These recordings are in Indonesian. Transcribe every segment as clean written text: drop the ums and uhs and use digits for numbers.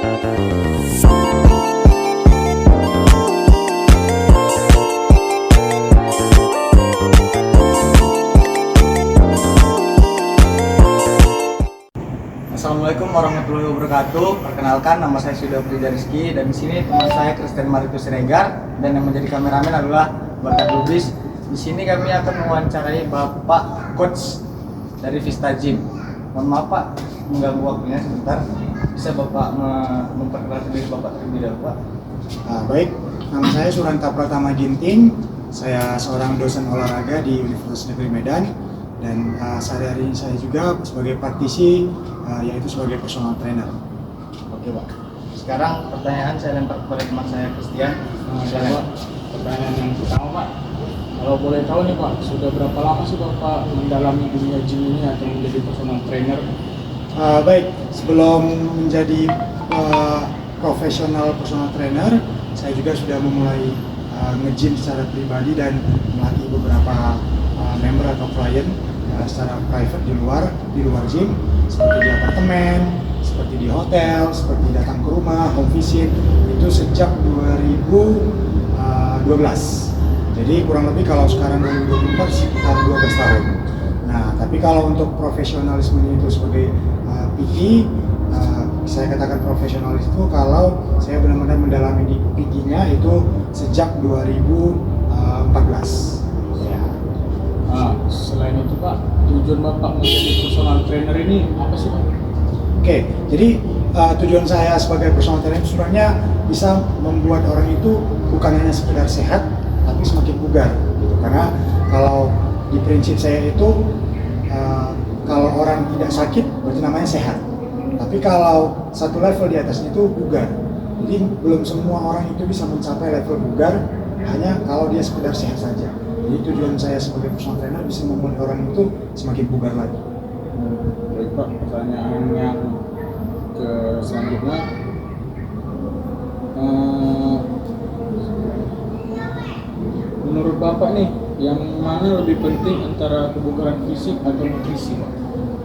Assalamualaikum warahmatullahi wabarakatuh. Perkenalkan, nama saya Sudafrida Rizky dan di sini teman saya Kristen Marito Siregar dan yang menjadi kameramen adalah Bakat Lubis. Di sini kami akan mewawancarai Bapak Coach dari Vista Gym. Mohon maaf Pak, mengganggu waktunya sebentar. Bisa Bapak memperkenalkan diri Bapak terlebih dahulu Pak? Baik, nama saya Suranta Pratama Ginting. Saya seorang dosen olahraga di Universitas Negeri Medan. Dan sehari-hari saya juga sebagai praktisi, yaitu sebagai personal trainer. Oke Pak. Sekarang pertanyaan saya lempar kepada teman saya Christian. Pak, pertanyaan yang pertama Pak, kalau boleh tahu nih Pak, sudah berapa lama sih Bapak mendalami dunia gym ini atau menjadi personal trainer? Baik, sebelum menjadi profesional personal trainer, saya juga sudah memulai nge-gym secara pribadi dan melatih beberapa member atau klien secara private di luar gym, seperti di apartemen, seperti di hotel, seperti datang ke rumah, home visit, itu sejak 2012. Jadi kurang lebih kalau sekarang 2024 sekitar 12 tahun. Nah, tapi kalau untuk profesionalisme itu sebagai PT, saya katakan profesionalis itu kalau saya benar-benar mendalami di PT-nya itu sejak 2014. Selain itu Pak, tujuan Bapak menjadi personal trainer ini apa sih Pak? Oke, jadi tujuan saya sebagai personal trainer sebenarnya bisa membuat orang itu bukan hanya sekedar sehat, tapi semakin bugar. Gitu. Karena kalau di prinsip saya itu, kalau orang tidak sakit berarti namanya sehat. Tapi kalau satu level di atasnya itu bugar. Jadi belum semua orang itu bisa mencapai level bugar hanya kalau dia sekedar sehat saja. Jadi tujuan saya sebagai personal trainer bisa membuat orang itu semakin bugar lagi. Baik Pak, pertanyaan yang selanjutnya, menurut Bapak nih, yang mana lebih penting antara kebugaran fisik atau nutrisi Pak?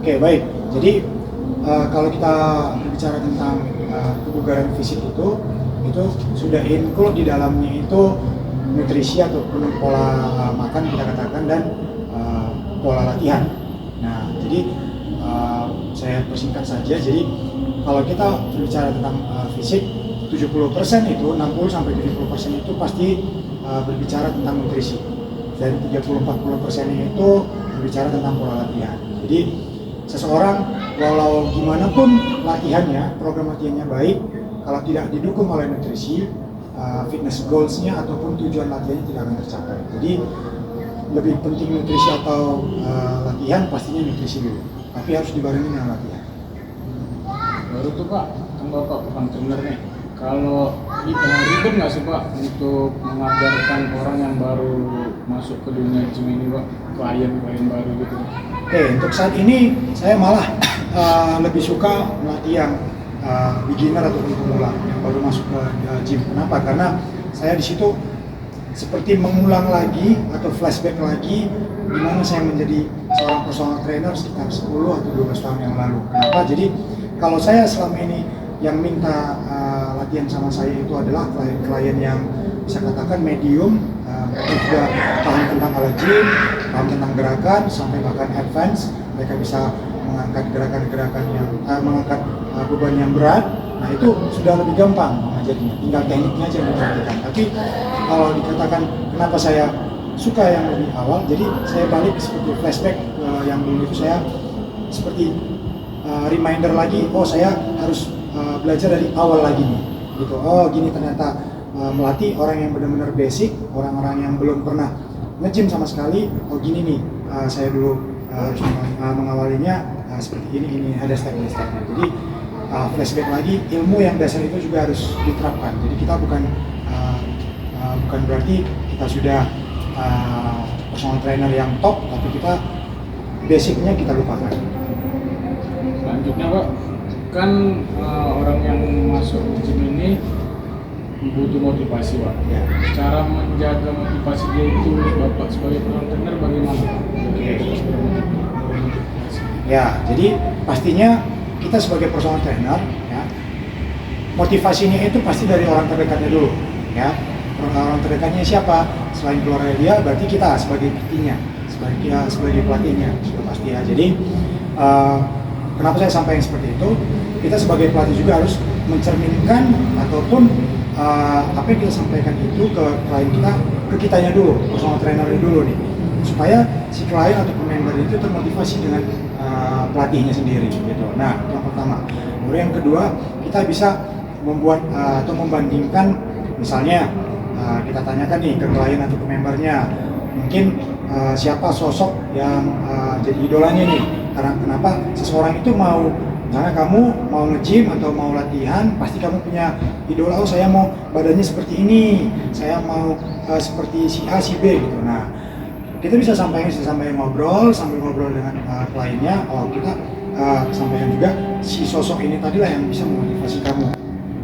Oke, baik. Jadi kalau kita berbicara tentang kebugaran fisik itu sudah include di dalamnya itu nutrisi ataupun pola makan kita katakan dan pola latihan. Nah, jadi saya persingkat saja. Jadi kalau kita berbicara tentang fisik, 70% itu 60-70% itu pasti berbicara tentang nutrisi. Dan 30-40% itu berbicara tentang pola latihan. Jadi seseorang walau gimana pun latihannya, program latihannya baik, kalau tidak didukung oleh nutrisi, fitness goals-nya ataupun tujuan latihannya tidak akan tercapai. Jadi lebih penting nutrisi atau latihan, pastinya nutrisi dulu, tapi harus dibarengi dengan latihan. Baru tuh Pak, kan Bapak bukan trainer nih. Kalau ribet nggak sih Pak untuk mengajarkan orang yang baru masuk ke dunia gym ini Pak, klien baru gitu? Oke, untuk saat ini saya malah lebih suka melatih yang beginner ataupun pemula yang baru masuk ke gym. Kenapa? Karena saya di situ seperti mengulang lagi atau flashback lagi di mana saya menjadi seorang personal trainer sekitar 10 atau 12 tahun yang lalu. Kenapa? Jadi kalau saya selama ini yang minta latihan sama saya itu adalah klien-klien yang bisa katakan medium, mereka juga paham tentang alat gym, paham tentang gerakan, sampai bahkan advance, mereka bisa mengangkat gerakan-gerakan yang mengangkat beban yang berat. Nah, itu sudah lebih gampang mengajarnya, tinggal tekniknya aja yang diperhatikan. Tapi kalau dikatakan kenapa saya suka yang lebih awal, jadi saya balik seperti flashback yang dulu itu saya seperti reminder lagi, oh saya harus belajar dari awal lagi nih, gitu. Oh gini ternyata melatih orang yang benar-benar basic, orang-orang yang belum pernah nge-gym sama sekali. Oh gini nih, saya dulu harus mengawalinya seperti ini ada step-stepnya. Jadi flashback lagi, ilmu yang dasar itu juga harus diterapkan. Jadi kita bukan berarti kita sudah personal trainer yang top, tapi kita basicnya kita lupakan. Selanjutnya Pak, kan orang yang masuk gym ini butuh motivasi Pak. Ya. Cara menjaga motivasi dia itu Bapak sebagai personal trainer bagaimana Pak? Ya, jadi pastinya kita sebagai personal trainer ya, motivasinya itu pasti dari orang terdekatnya dulu, ya. Orang terdekatnya siapa? Selain keluarga dia, berarti kita sebagai PT-nya, sebagai pelatihnya, sudah pasti ya. Jadi kenapa saya sampaikan seperti itu? Kita sebagai pelatih juga harus mencerminkan ataupun apa yang kita sampaikan itu ke klien kita, ke kitanya dulu, personal trainernya dulu nih, supaya si klien atau member itu termotivasi dengan pelatihnya sendiri gitu. Nah, yang pertama. Kemudian yang kedua, kita bisa membuat atau membandingkan, misalnya kita tanyakan nih ke klien atau ke membernya, mungkin siapa sosok yang jadi idolanya nih. Karena kenapa seseorang itu mau, misalnya kamu mau nge-gym atau mau latihan, pasti kamu punya idola, oh saya mau badannya seperti ini, saya mau seperti si A, si B gitu. Nah, kita bisa sampai ngobrol, sambil ngobrol dengan kliennya, oh kita sampaikan juga si sosok ini tadilah yang bisa memotivasi kamu.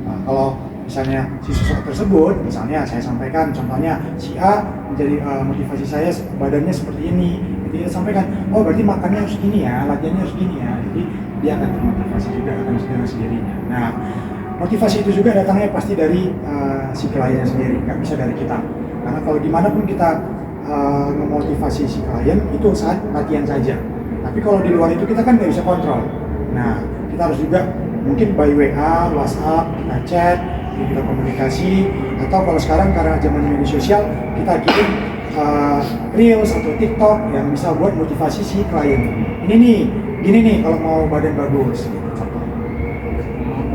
Nah, kalau misalnya si sosok tersebut, misalnya saya sampaikan contohnya si A menjadi motivasi saya badannya seperti ini, jadi kita sampaikan, oh berarti makannya harus gini ya, latihannya harus gini ya, jadi dia akan termotivasi juga dengan sendirinya. Nah, motivasi itu juga datangnya pasti dari si kliennya sendiri, nggak bisa dari kita. Karena kalau dimanapun kita memotivasi si klien itu saat latihan saja. Tapi kalau di luar itu kita kan nggak bisa kontrol. Nah, kita harus juga mungkin by WA, WhatsApp, kita chat, kita komunikasi, atau kalau sekarang karena zaman media sosial kita kirim Reels atau TikTok yang bisa buat motivasi si klien. Ini nih, gini nih kalau mau badan bagus.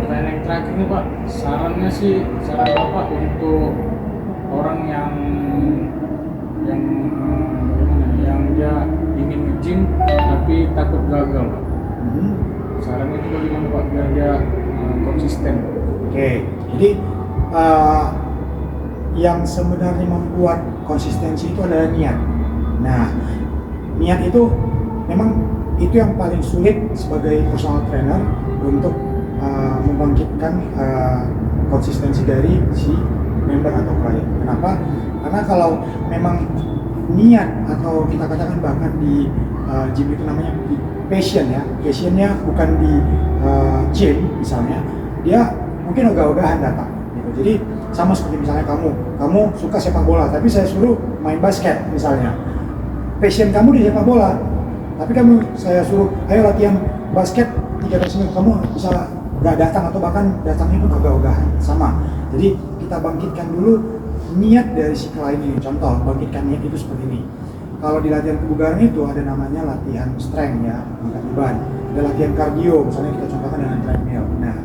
Pertanyaan yang terakhir nih Pak, saran Bapak untuk orang yang dia ingin nge-gym tapi takut gagal, Pak. Saran itu bagaimana Pak biar dia konsisten? Oke, jadi yang sebenarnya membuat konsistensi itu adalah niat. Nah, niat itu memang itu yang paling sulit sebagai personal trainer untuk membangkitkan konsistensi dari si member atau klien. Kenapa? Karena kalau memang niat atau kita katakan bahkan di gym itu namanya passion ya, passionnya bukan di gym misalnya, dia mungkin ogah-ogahan datang gitu. Jadi sama seperti misalnya kamu suka sepak bola, tapi saya suruh main basket misalnya, passion kamu di sepak bola, tapi saya suruh ayo latihan basket 3 kali seminggu, kamu bisa nggak datang atau bahkan datangnya pun ogah-ogahan. Sama, jadi kita bangkitkan dulu niat dari si klien ini. Contoh, bangkitkan niat itu seperti ini. Kalau di latihan kebugaran itu ada namanya latihan strength ya, angkat beban. Ada latihan kardio, misalnya kita contohkan dengan treadmill. Nah,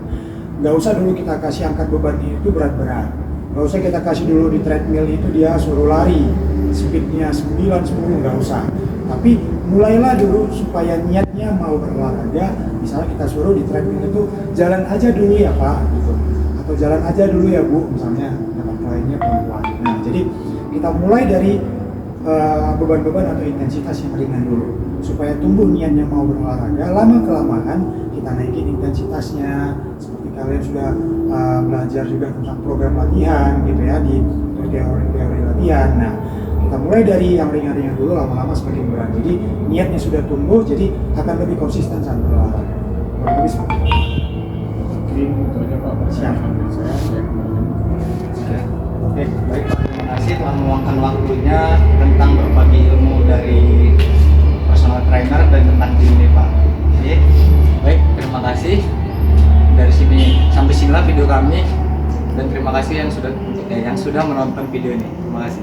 nggak usah dulu kita kasih angkat beban itu berat-berat. Nggak usah kita kasih dulu di treadmill itu dia suruh lari, speednya 9-10, nggak usah. Tapi mulailah dulu supaya niatnya mau berolahraga. Misalnya kita suruh di treadmill itu jalan aja dulu ya Pak, gitu. Atau jalan aja dulu ya Bu, misalnya dapat kliennya perempuan. Nah, jadi kita mulai dari beban-beban atau intensitas yang ringan dulu supaya tumbuh niatnya mau berolahraga. Lama kelamaan kita naikin intensitasnya, seperti kalian sudah belajar juga tentang program latihan gitu ya, di teori latihan. Nah, kita mulai dari yang ringan-ringan dulu, lama-lama semakin berat. Jadi niatnya sudah tumbuh, jadi akan lebih konsisten saat berolahraga. Lebih seperti itu. Itu aja Pak persiapan dari saya Oke, baik Pak, terima kasih telah meluangkan waktunya tentang berbagi ilmu dari personal trainer dan tentang gym ini Pak. Oke, baik, terima kasih. Dari sini sampai sinilah video kami, dan terima kasih yang sudah menonton video ini. Terima kasih.